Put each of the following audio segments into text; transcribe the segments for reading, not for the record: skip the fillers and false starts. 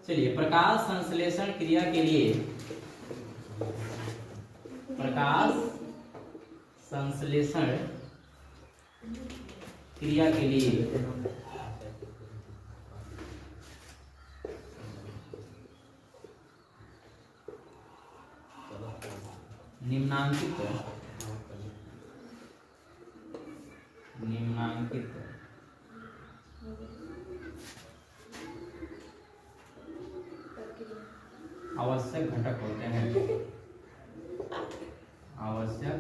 चलिए, प्रकाश संश्लेषण क्रिया के लिए प्रकाश संश्लेषण क्रिया के लिए निम्नांकित आवश्यक घटक होते हैं। आवश्यक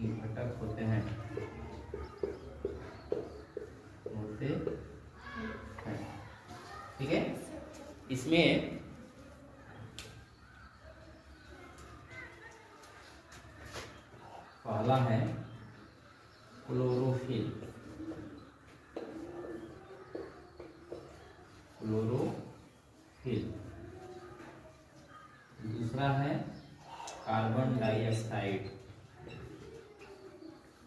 घटक होते हैं ठीक है। इसमें पहला है क्लोरोफिल। दूसरा है carbon dioxide.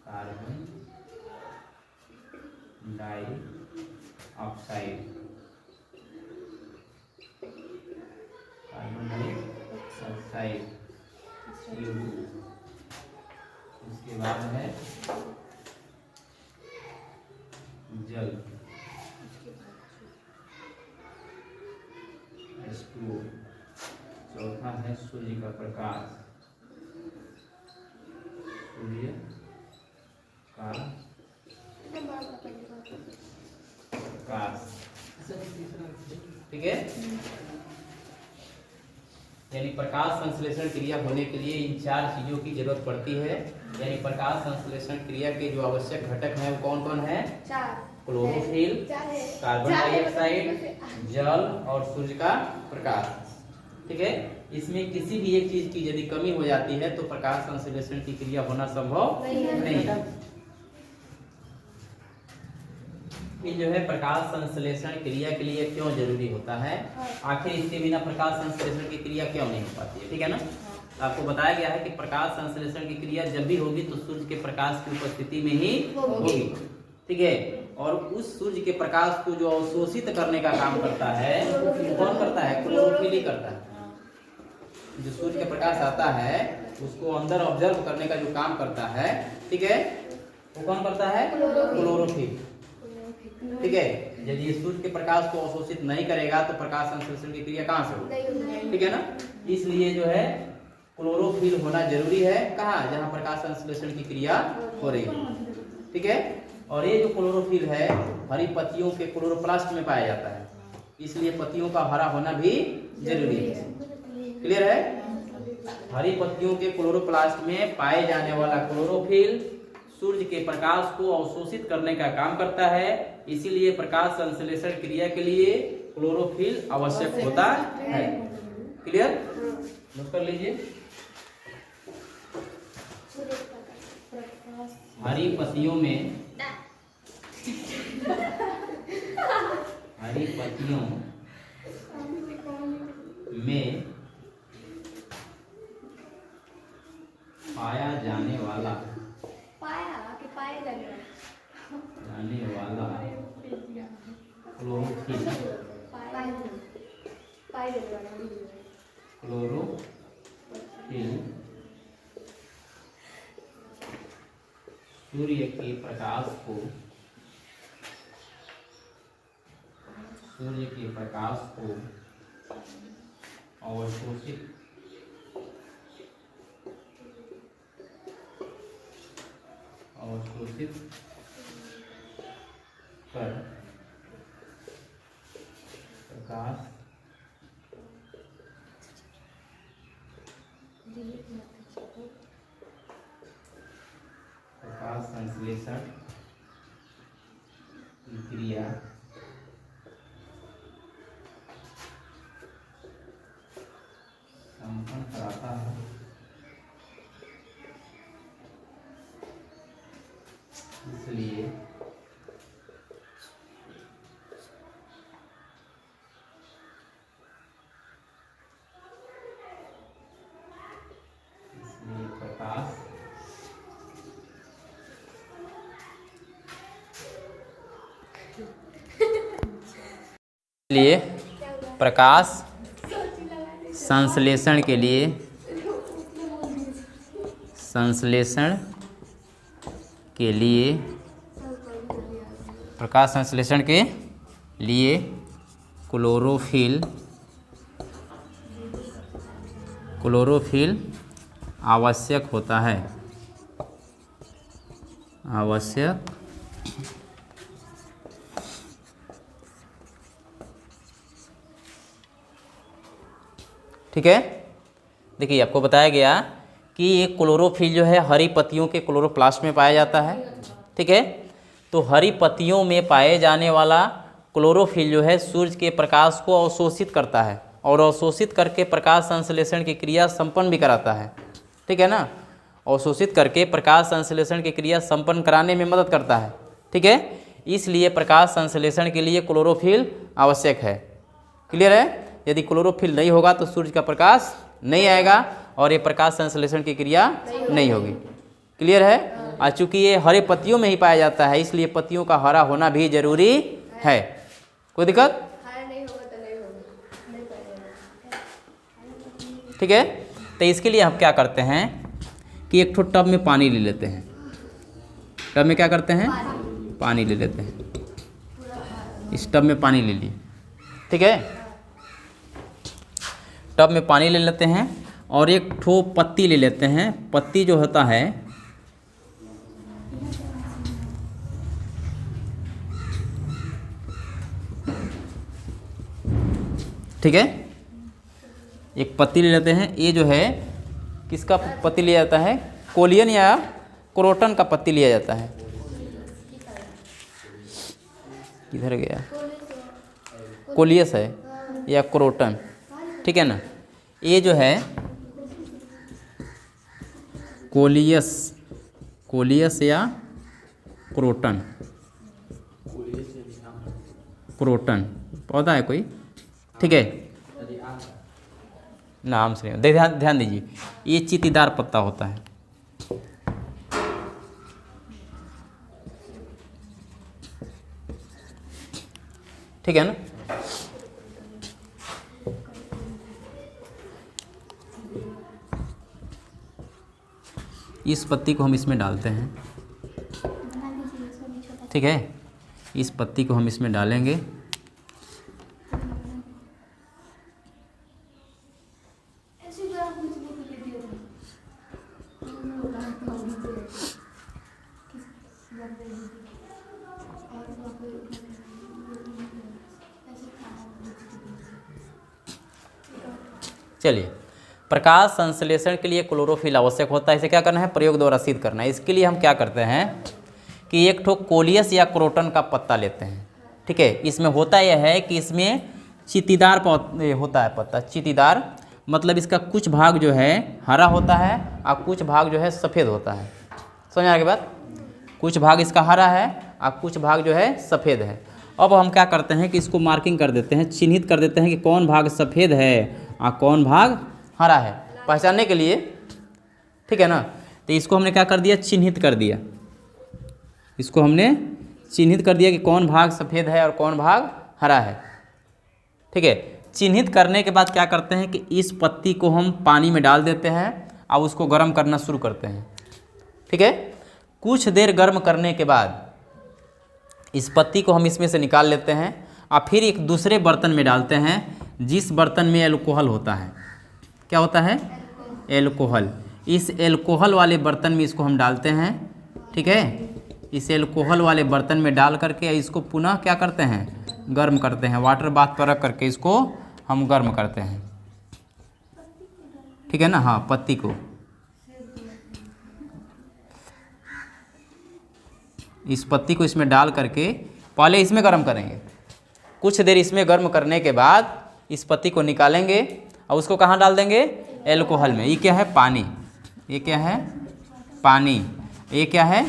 Carbon dioxide CO2। उसके बाद है जल H2O। चौथा है सूर्य का प्रकाश। सूर्य का प्रकाश ठीक है। यानी प्रकाश संश्लेषण क्रिया होने के लिए इन चार चीजों की जरूरत पड़ती है। यानी प्रकाश संश्लेषण क्रिया के जो आवश्यक घटक हैं वो कौन कौन है? क्लोरोफिल, कार्बन डाइऑक्साइड, जल और सूर्य का प्रकाश ठीक है। इसमें किसी भी एक चीज की यदि कमी हो जाती है तो प्रकाश संश्लेषण की क्रिया होना संभव नहीं है। ये जो है प्रकाश संश्लेषण क्रिया के लिए क्यों जरूरी होता है, आखिर इसके बिना प्रकाश संश्लेषण की क्रिया क्यों नहीं हो पाती है, ठीक है ना। आपको बताया गया है कि प्रकाश संश्लेषण की क्रिया जब भी होगी तो सूर्य के प्रकाश की उपस्थिति में ही होगी ठीक है। और उस सूर्य के प्रकाश को जो अवशोषित करने का काम करता है कौन करता है? क्लोरोफिल ही करता है। जो सूर्य का प्रकाश आता है उसको अंदर ऑब्जर्व करने का जो काम करता है ठीक है, वो कौन करता है? क्लोरोफिल ठीक है। यदि सूर्य के प्रकाश को अवशोषित नहीं करेगा तो प्रकाश संश्लेषण की क्रिया कहाँ से होगी, ठीक है ना। इसलिए जो है क्लोरोफिल होना जरूरी है। कहाँ? जहाँ प्रकाश संश्लेषण की क्रिया हो रही है ठीक है। और ये जो क्लोरोफिल है हरी पत्तियों के क्लोरोप्लास्ट में पाया जाता है, इसलिए पत्तियों का हरा होना भी जरूरी है। क्लियर है? हरी पत्तियों के क्लोरोप्लास्ट में पाए जाने वाला क्लोरोफिल सूर्य के प्रकाश को अवशोषित करने का काम करता है, इसीलिए प्रकाश संश्लेषण क्रिया के लिए क्लोरोफिल आवश्यक होता है। क्लियर? नोट कर लीजिए। हरी पत्तियों में पाया जाने वाला क्लोरोफिल सूर्य के प्रकाश को अवशोषित कर प्रकाश संश्लेषण की क्रिया संपन्न कराता है। इसलिए प्रकाश लिए प्रकाश संश्लेषण के लिए प्रकाश संश्लेषण के लिए क्लोरोफिल आवश्यक होता है। ठीक है, देखिए आपको बताया गया कि ये क्लोरोफिल जो है हरी पत्तियों के क्लोरोप्लास्ट में पाया जाता है। ठीक है, तो हरी पत्तियों में पाए जाने वाला क्लोरोफिल जो है सूर्य के प्रकाश को अवशोषित करता है और अवशोषित करके प्रकाश संश्लेषण की क्रिया संपन्न भी कराता है। ठीक है ना, अवशोषित करके प्रकाश संश्लेषण की क्रिया संपन्न कराने में मदद करता है। ठीक है, इसलिए प्रकाश संश्लेषण के लिए क्लोरोफिल आवश्यक है। क्लियर है, यदि क्लोरोफिल नहीं होगा तो सूर्य का प्रकाश नहीं आएगा और ये प्रकाश संश्लेषण की क्रिया नहीं होगी। क्लियर है, और चूँकि ये हरे पत्तियों में ही पाया जाता है इसलिए पत्तियों का हरा होना भी जरूरी है। कोई दिक्कत? ठीक है, तो इसके लिए हम क्या करते हैं कि एक टब में पानी ले लेते हैं। टब में क्या करते हैं? पानी ले लेते हैं। इस टब में पानी ले लिए। ठीक है, टब में पानी ले लेते हैं और एक ठो पत्ती ले लेते हैं। पत्ती जो होता है ठीक है, एक पत्ती ले लेते हैं। ये जो है किसका पत्ती लिया जाता है? कोलियन या क्रोटन का पत्ती लिया जाता है। किधर गया? कोलियस है या क्रोटन। ठीक है ना, ये जो है कोलियस या क्रोटन पौधा है कोई। ठीक है, नाम से ध्यान दीजिए, ये चीतीदार पत्ता होता है। ठीक है ना, इस पत्ती को हम इसमें डालते हैं। ठीक है, इस पत्ती को हम इसमें डालेंगे। चलिए, प्रकाश संश्लेषण के लिए क्लोरोफिल आवश्यक होता है। इसे क्या करना है? प्रयोग द्वारा सिद्ध करना है। इसके लिए हम क्या करते हैं कि एक ठो कोलियस या क्रोटन का पत्ता लेते हैं। ठीक है, इसमें होता यह है कि इसमें चीतीदार होता है पत्ता। चीतीदार मतलब इसका कुछ भाग जो है हरा होता है और कुछ भाग जो है सफ़ेद होता है। समझ आ गई बात? कुछ भाग इसका हरा है और कुछ भाग जो है सफ़ेद है। अब हम क्या करते हैं कि इसको मार्किंग कर देते हैं, चिन्हित कर देते हैं कि कौन भाग सफ़ेद है और कौन भाग हरा है, पहचानने के लिए। ठीक है ना, तो इसको हमने क्या कर दिया? चिन्हित कर दिया। इसको हमने चिन्हित कर दिया कि कौन भाग सफ़ेद है और कौन भाग हरा है। ठीक है, चिन्हित करने के बाद क्या करते हैं कि इस पत्ती को हम पानी में डाल देते हैं और उसको गर्म करना शुरू करते हैं। ठीक है, कुछ देर गर्म करने के बाद इस पत्ती को हम इसमें से निकाल लेते हैं और फिर एक दूसरे बर्तन में डालते हैं, जिस बर्तन में एल्कोहल होता है। क्या होता है? एल्कोहल। इस एल्कोहल वाले बर्तन में इसको हम डालते हैं। ठीक है, इस एल्कोहल वाले बर्तन में डाल करके इसको पुनः क्या करते हैं? गर्म करते हैं। वाटर बाथ पर रख करके इसको हम गर्म करते हैं। ठीक है ना, हाँ, पत्ती को इस पत्ती को इसमें डाल करके पहले इसमें गर्म करेंगे। कुछ देर इसमें गर्म करने के बाद इस पत्ती को निकालेंगे और उसको कहाँ डाल देंगे? एल्कोहल में। ये क्या है? पानी। ये क्या है? पानी। ये क्या है?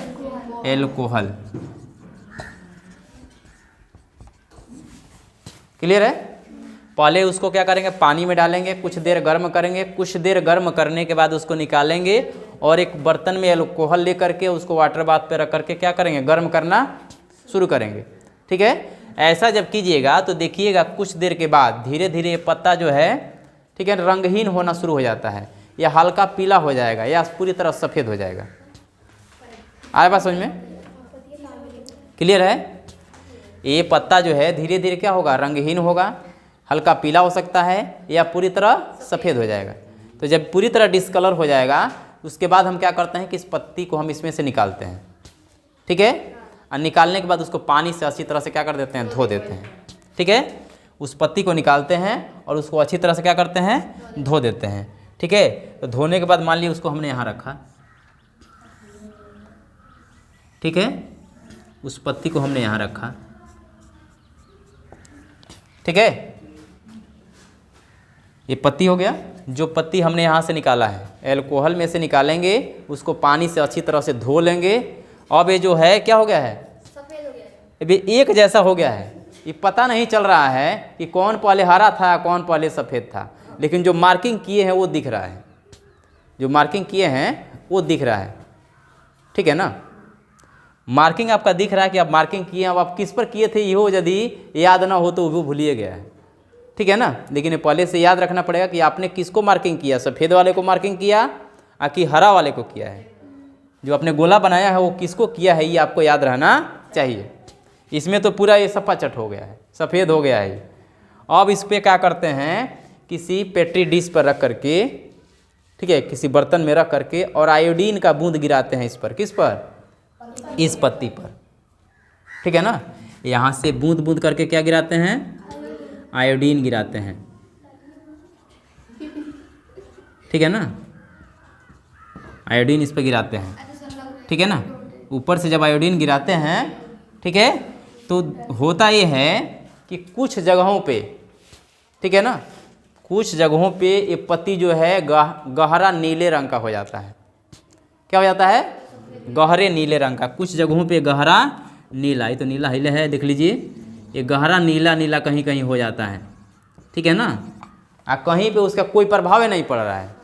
एल्कोहल। क्लियर है? पहले उसको क्या करेंगे? पानी में डालेंगे, कुछ देर गर्म करेंगे। कुछ देर गर्म करने के बाद उसको निकालेंगे और एक बर्तन में एल्कोहल लेकर के उसको वाटर बाथ पे रख करके क्या करेंगे? गर्म करना शुरू करेंगे। ठीक है, ऐसा जब कीजिएगा तो देखिएगा कुछ देर के बाद धीरे धीरे ये पत्ता जो है, ठीक है, रंगहीन होना शुरू हो जाता है, या हल्का पीला हो जाएगा या पूरी तरह सफ़ेद हो जाएगा। आए बात समझ में? क्लियर है? ये पत्ता जो है धीरे धीरे क्या होगा, रंगहीन होगा, हल्का पीला हो सकता है या पूरी तरह सफ़ेद हो जाएगा। तो जब पूरी तरह डिस्कलर हो जाएगा उसके बाद हम क्या करते हैं कि इस पत्ती को हम इसमें से निकालते हैं, ठीक है, और निकालने के बाद उसको पानी से अच्छी तरह से क्या कर देते हैं, धो देते हैं, ठीक है। उस पत्ती को निकालते हैं और उसको अच्छी तरह से क्या करते हैं, धो देते हैं, ठीक है। तो धोने के बाद मान लीजिए उसको हमने यहाँ रखा, ठीक है, उस पत्ती को हमने यहाँ रखा, ठीक है, ये पत्ती हो गया। जो पत्ती हमने यहाँ से निकाला है, एल्कोहल में से निकालेंगे, उसको पानी से अच्छी तरह से धो लेंगे। अब ये जो है क्या हो गया है, सफेद हो गया है, अभी एक जैसा हो गया है। ये पता नहीं चल रहा है कि कौन पहले हरा था कौन पहले सफ़ेद था, लेकिन जो मार्किंग किए हैं वो दिख रहा है, जो मार्किंग किए हैं वो दिख रहा है, ठीक है ना। मार्किंग आपका दिख रहा है कि आप मार्किंग किए, अब आप किस पर किए थे ये यदि याद ना हो तो वो भूलिए गया है, ठीक है ना। लेकिन ये पहले से याद रखना पड़ेगा कि आपने किसको मार्किंग किया, सफ़ेद वाले को मार्किंग किया या कि हरा वाले को किया है। जो आपने गोला बनाया है वो किसको किया है ये आपको याद रहना चाहिए। इसमें तो पूरा ये सफ़ा चट हो गया है, सफ़ेद हो गया है। अब इस पर क्या करते हैं, किसी पेट्री डिश पर रख करके, ठीक है, किसी बर्तन में रख करके और आयोडीन का बूंद गिराते हैं इस पर, किस पर, इस पत्ती पर, ठीक है ना। यहाँ से बूंद बूंद करके क्या गिराते हैं, आयोडीन गिराते हैं, ठीक है ना। आयोडीन इस पर गिराते हैं, ठीक है ना। ऊपर से जब आयोडीन गिराते हैं, ठीक है, तो होता ये है कि कुछ जगहों पे, ठीक है ना, कुछ जगहों पे ये पत्ती जो है गहरा नीले रंग का हो जाता है। क्या हो जाता है, गहरे नीले रंग का। कुछ जगहों पे गहरा नीला, ये तो नीला हिले है, देख लीजिए, ये गहरा नीला नीला कहीं कहीं हो जाता है, ठीक है ना। कहीं पे उसका कोई प्रभाव नहीं पड़ रहा है,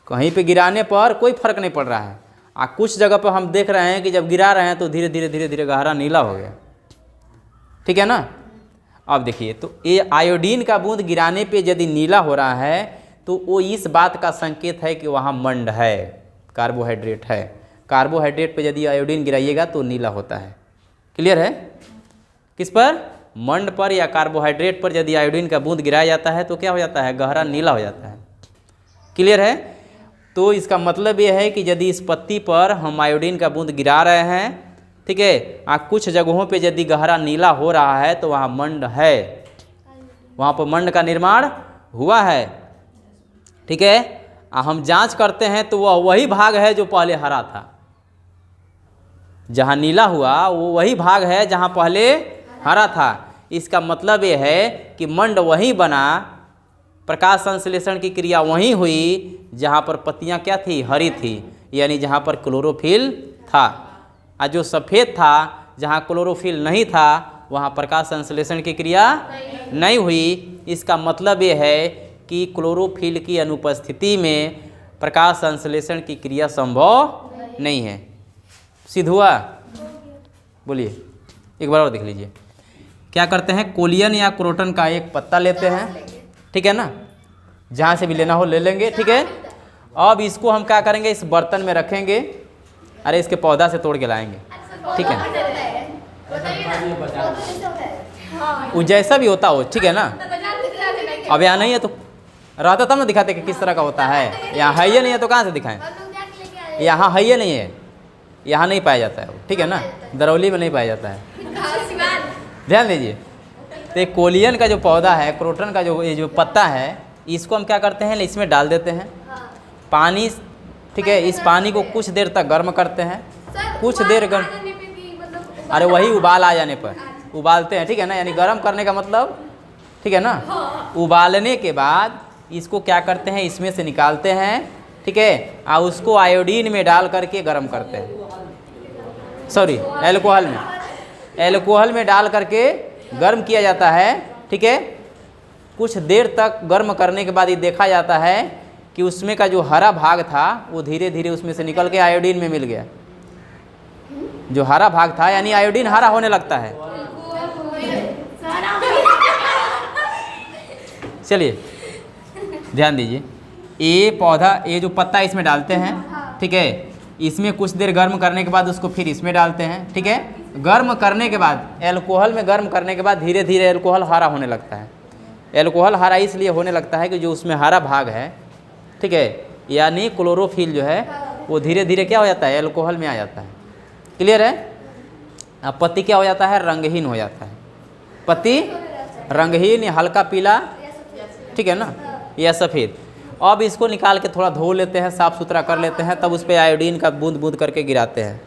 कहीं पे गिराने पर कोई फर्क नहीं पड़ रहा है। कुछ जगह पर हम देख रहे हैं कि जब गिरा रहे हैं तो धीरे धीरे धीरे धीरे गहरा नीला हो गया, ठीक है ना। अब देखिए, तो ये आयोडीन का बूंद गिराने पे यदि नीला हो रहा है तो वो इस बात का संकेत है कि वहाँ मंड है, कार्बोहाइड्रेट है। कार्बोहाइड्रेट पे यदि आयोडीन गिराइएगा तो नीला होता है। क्लियर है? किस पर, मंड पर या कार्बोहाइड्रेट पर यदि आयोडीन का बूंद गिराया जाता है तो क्या हो जाता है, गहरा नीला हो जाता है। क्लियर है? तो इसका मतलब ये है कि यदि इस पत्ती पर हम आयोडीन का बूंद गिरा रहे हैं, ठीक है, कुछ जगहों पे यदि गहरा नीला हो रहा है तो वहाँ मंड है, वहाँ पर मंड का निर्माण हुआ है, ठीक है। हम जांच करते हैं तो वह वही भाग है जो पहले हरा था। जहाँ नीला हुआ वो वही भाग है जहाँ पहले हरा था। इसका मतलब ये है कि मंड वहीं बना, प्रकाश संश्लेषण की क्रिया वहीं हुई जहाँ पर पत्तियाँ क्या थी, हरी थी, यानी जहाँ पर क्लोरोफिल था। और जो सफ़ेद था, जहाँ क्लोरोफिल नहीं था, वहाँ प्रकाश संश्लेषण की क्रिया नहीं हुई। इसका मतलब ये है कि क्लोरोफिल की अनुपस्थिति में प्रकाश संश्लेषण की क्रिया संभव नहीं है। सिद्ध हुआ? बोलिए, एक बार और देख लीजिए। क्या करते हैं, कोलियन या क्रोटन का एक पत्ता लेते हैं, ठीक है ना, जहाँ से भी लेना हो ले लेंगे, ठीक है। अब इसको हम क्या करेंगे, इस बर्तन में रखेंगे, अरे इसके पौधा से तोड़ के लाएंगे, ठीक है, वो जैसा भी होता हो, ठीक है ना। अब यहाँ नहीं है तो रहता तब ना दिखाते कि किस तरह का होता है। यहाँ है या नहीं है तो कहाँ से दिखाएं, यहाँ है या नहीं है, यहाँ नहीं पाया जाता है, ठीक है ना, दरौली में नहीं पाया जाता है। ध्यान दीजिए, तो कोलियन का जो पौधा है, क्रोटन का जो पत्ता है, इसको हम क्या करते हैं, इसमें डाल देते हैं पानी, ठीक है। इस पानी को कुछ देर तक गर्म करते हैं, कुछ देर गर्म, अरे वही उबाल आ जाने पर उबालते हैं, ठीक है ना, यानी गर्म करने का मतलब, ठीक है ना। उबालने के बाद इसको क्या करते हैं, इसमें से निकालते हैं, ठीक है, और उसको आयोडीन में डाल करके गर्म करते हैं, सॉरी एल्कोहल में डाल करके गर्म किया जाता है, ठीक है। कुछ देर तक गर्म करने के बाद ये देखा जाता है कि उसमें का जो हरा भाग था वो धीरे धीरे उसमें से निकल के आयोडीन में मिल गया। जो हरा भाग था, यानी आयोडीन हरा होने लगता है, चलिए ध्यान दीजिए, ये पौधा, ये जो पत्ता इसमें डालते हैं, ठीक है, इसमें कुछ देर गर्म करने के बाद उसको फिर इसमें डालते हैं, ठीक है। गर्म करने के बाद, एल्कोहल में गर्म करने के बाद धीरे धीरे एल्कोहल हरा होने लगता है। एल्कोहल हरा इसलिए होने लगता है कि जो उसमें हरा भाग है, ठीक है, यानी क्लोरोफिल जो है वो धीरे धीरे क्या हो जाता है, एल्कोहल में आ जाता है। क्लियर है। अब पत्ती क्या हो जाता है, रंगहीन हो जाता है। पत्ती रंगहीन, हल्का पीला, ठीक है ना, या सफ़ेद। अब इसको निकाल के थोड़ा धो लेते हैं, साफ़ सुथरा कर लेते हैं, तब उस पर आयोडीन का बूंद बूंद करके गिराते हैं।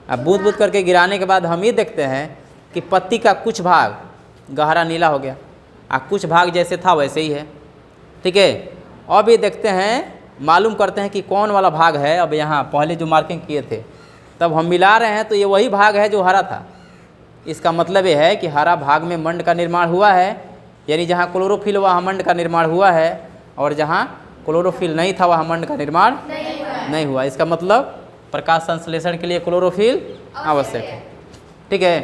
अब बूंद बूंद करके गिराने के बाद हम ये देखते हैं कि पत्ती का कुछ भाग गहरा नीला हो गया और कुछ भाग जैसे था वैसे ही है, ठीक है। अब ये देखते हैं, मालूम करते हैं कि कौन वाला भाग है। अब यहाँ पहले जो मार्किंग किए थे तब हम मिला रहे हैं तो ये वही भाग है जो हरा था। इसका मतलब ये है कि हरा भाग में मंड का निर्माण हुआ है, यानी जहाँ क्लोरोफिल वहाँ मंड का निर्माण हुआ है, और जहाँ क्लोरोफिल नहीं था वहाँ मंड का निर्माण नहीं हुआ। इसका मतलब प्रकाश संश्लेषण के लिए क्लोरोफिल आवश्यक है, ठीक है।